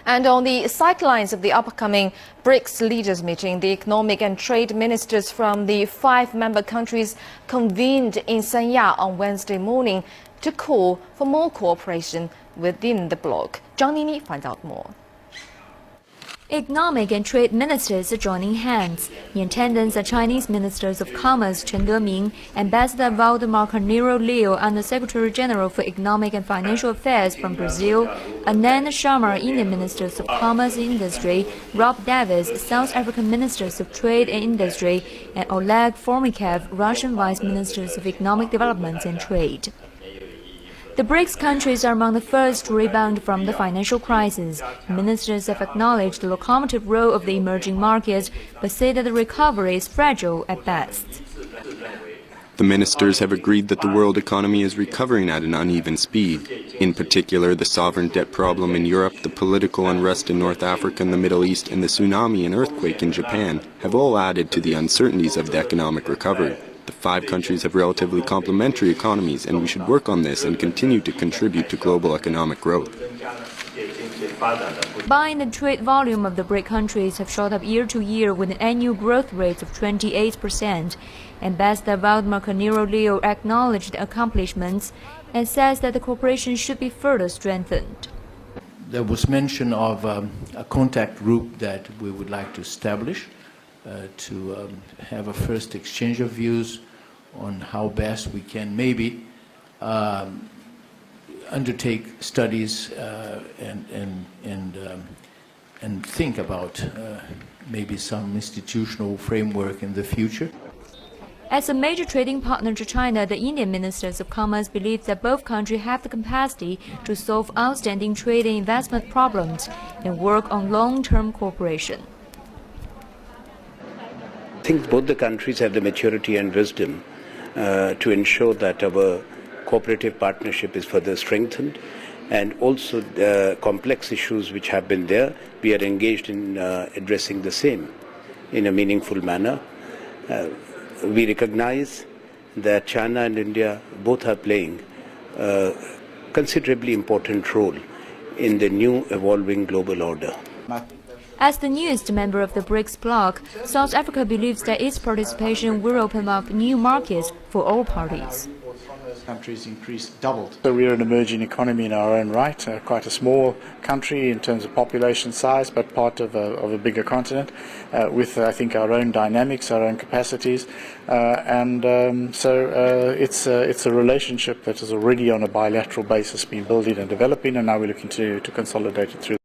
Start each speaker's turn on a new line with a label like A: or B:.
A: And on the sidelines of the upcoming BRICS leaders meeting, the economic and trade ministers from the 5 member countries convened in Sanya on Wednesday morning to call for more cooperation within the bloc. Zhang Nini finds out more.
B: Economic and trade ministers are joining hands. In attendance are Chinese ministers of commerce Chen Deming, Ambassador Carneiro Leao, and the Secretary General for Economic and Financial Affairs from Brazil, Anand, Sharma, Indian ministers of commerce and industry, Davies, South African ministers of trade and industry, and Oleg, Fomichev, Russian vice ministers of economic development and trade. The BRICS countries are among the first to rebound from the financial crisis. Ministers have acknowledged the locomotive role of the emerging markets, but say that the recovery is fragile at best.
C: The ministers have agreed that the world economy is recovering at an uneven speed. In particular, the sovereign debt problem in Europe, the political unrest in North Africa and the Middle East, and the tsunami and earthquake in Japan have all added to the uncertainties of the economic recovery. The 5 countries have relatively complementary economies, and we should work on this and continue to contribute to global economic growth.
B: Buying the trade volume of the BRIC countries have shot up year to year with an annual growth rate of 28%. Ambassador Carneiro Leao acknowledged the accomplishments and says that the cooperation should be further strengthened.
D: There was mention of a contact group that we would like to establish to have a first exchange of views on how best we can maybe undertake studies and think about maybe some institutional framework in the future.
B: As a major trading partner to China, the Indian ministers of commerce believe that both countries have the capacity to solve outstanding trade and investment problems and work on long-term cooperation.
E: I think both the countries have the maturity and wisdom to ensure that our cooperative partnership is further strengthened, and also the complex issues which have been there, we are engaged in addressing the same in a meaningful manner. We recognize that China and India both are playing a considerably important role in the new evolving global order.
B: As the newest member of the BRICS bloc, South Africa believes that its participation will open up new markets for all parties.
F: Countries doubled. So we're an emerging economy in our own right, quite a small country in terms of population size, but part of a bigger continent, with I think our own dynamics, our own capacities, so it's a relationship that is already on a bilateral basis been building and developing, and now we're looking to consolidate it through